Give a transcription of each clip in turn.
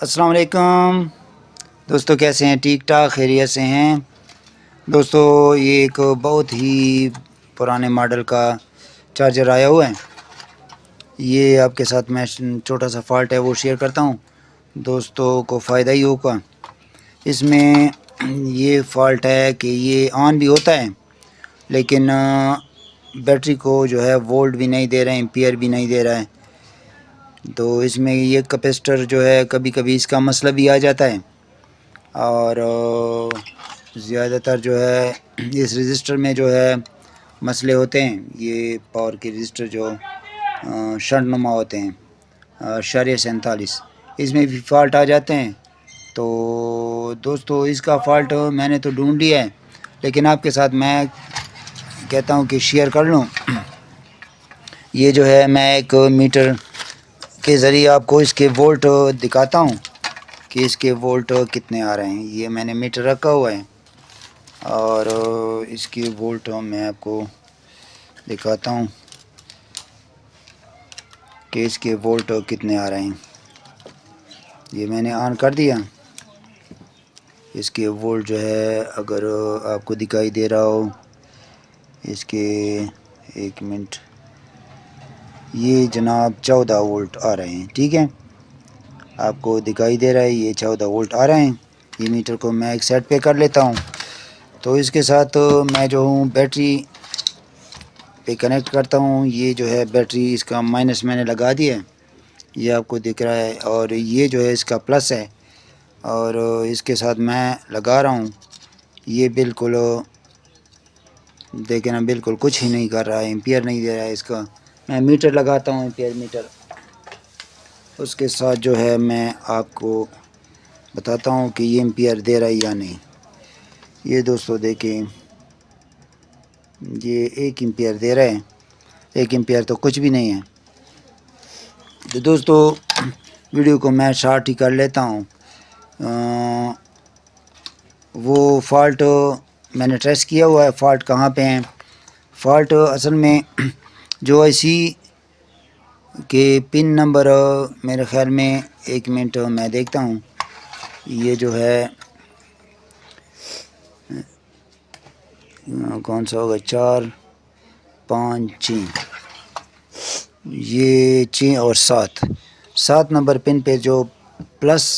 अस्सलाम वालेकुम दोस्तों, कैसे हैं? ठीक ठाक, खैरियत से हैं दोस्तों। ये एक बहुत ही पुराने मॉडल का चार्जर आया हुआ है। ये आपके साथ मैं छोटा सा फॉल्ट है वो शेयर करता हूँ, दोस्तों को फ़ायदा ही होगा। इसमें ये फॉल्ट है कि ये ऑन भी होता है लेकिन बैटरी को जो है वोल्ट भी नहीं दे रहे हैं, एम्पियर भी नहीं दे रहा है। तो इसमें ये कैपेसिटर जो है कभी कभी इसका मसला भी आ जाता है और ज़्यादातर जो है इस रजिस्टर में जो है मसले होते हैं। ये पावर के रजिस्टर जो शंट नुमा होते हैं 47, इसमें भी फॉल्ट आ जाते हैं। तो दोस्तों इसका फ़ॉल्ट मैंने तो ढूंढ लिया है, लेकिन आपके साथ मैं कहता हूँ कि शेयर कर लूँ। ये जो है मैं एक मीटर के ज़रिए आपको इसके वोल्ट दिखाता हूँ कि इसके वोल्ट कितने आ रहे हैं। ये मैंने मीटर रखा हुआ है और इसके वोल्ट मैं आपको दिखाता हूँ कि इसके वोल्ट कितने आ रहे हैं। ये मैंने ऑन कर दिया। इसके वोल्ट जो है अगर आपको दिखाई दे रहा हो, इसके एक मिनट, ये जनाब 14 वोल्ट आ रहे हैं। ठीक है, आपको दिखाई दे रहा है ये 14 वोल्ट आ रहे हैं। ये मीटर को मैं एक सेट पे कर लेता हूँ। तो इसके साथ मैं जो हूँ बैटरी पे कनेक्ट करता हूँ। ये जो है बैटरी इसका माइनस मैंने लगा दिया है, ये आपको दिख रहा है, और ये जो है इसका प्लस है और इसके साथ मैं लगा रहा हूँ। ये बिल्कुल देखें ना, बिल्कुल कुछ ही नहीं कर रहा है, एम्पियर नहीं दे रहा है इसका। मैं मीटर लगाता हूँ, एम्पियर मीटर, उसके साथ जो है मैं आपको बताता हूँ कि ये एम्पियर दे रहा है या नहीं। ये दोस्तों देखें, ये 1 एम्पियर दे रहा है। 1 एम्पियर तो कुछ भी नहीं है। तो दोस्तों वीडियो को मैं शॉर्ट ही कर लेता हूँ। वो फॉल्ट मैंने ट्रेस किया हुआ है, फॉल्ट कहाँ पे हैं। फॉल्ट असल में जो आईसी के पिन नंबर मेरे ख़्याल में, 1 मिनट मैं देखता हूँ, ये जो है कौन सा होगा, 4 5 6, ये 6 और 7 नंबर पिन पे जो प्लस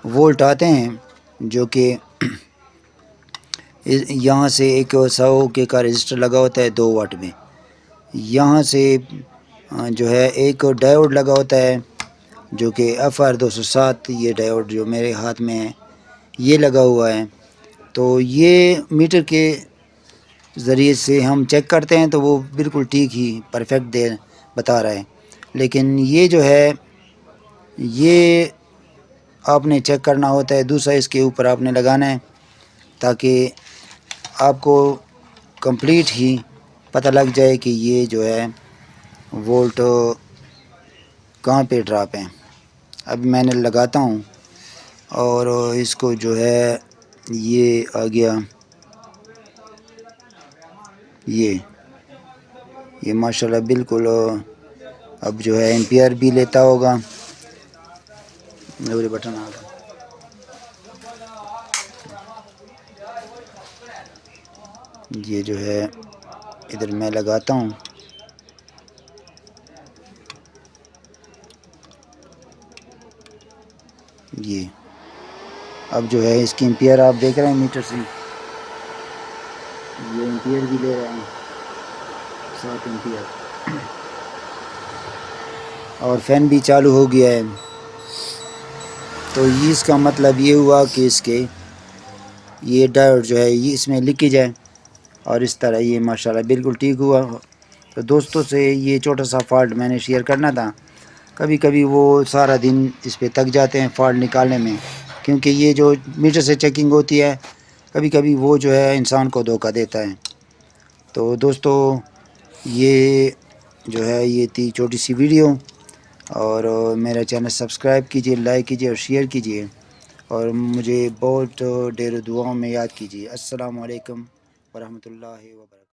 वोल्ट आते हैं, जो कि यहाँ से एक 100 के का रजिस्टर लगा होता है 2 वाट में। यहाँ से जो है एक डायोड लगा होता है जो कि FR207, ये डायोड जो मेरे हाथ में है ये लगा हुआ है। तो ये मीटर के ज़रिए से हम चेक करते हैं तो वो बिल्कुल ठीक ही परफेक्ट दे बता रहा है। लेकिन ये जो है ये आपने चेक करना होता है, दूसरा इसके ऊपर आपने लगाना है ताकि आपको कंप्लीट ही पता लग जाए कि ये जो है वोल्ट कहाँ पे ड्रॉप है। अब मैंने लगाता हूँ और इसको जो है ये आ गया, ये माशाल्लाह बिल्कुल अब जो है एम्पियर भी लेता होगा। और बटन आ गया, ये जो है इधर मैं लगाता हूँ, ये अब जो है इसकी एम्पियर आप देख रहे हैं मीटर से, ये एम्पियर भी ले रहे हैं 7 एम्पियर, और फैन भी चालू हो गया है। तो ये इसका मतलब ये हुआ कि इसके ये डायोड जो है ये इसमें लीकेज है, और इस तरह ये माशाल्लाह बिल्कुल ठीक हुआ। तो दोस्तों से ये छोटा सा फॉल्ट मैंने शेयर करना था। कभी कभी वो सारा दिन इस पे थक जाते हैं फॉल्ट निकालने में, क्योंकि ये जो मीटर से चेकिंग होती है कभी कभी वो जो है इंसान को धोखा देता है। तो दोस्तों ये जो है ये थी छोटी सी वीडियो, और मेरा चैनल सब्सक्राइब कीजिए, लाइक कीजिए और शेयर कीजिए, और मुझे बहुत ढेर दुआओं में याद कीजिए। अस्सलाम वालेकुम वरहमतुल्लाहि व बरकातहू।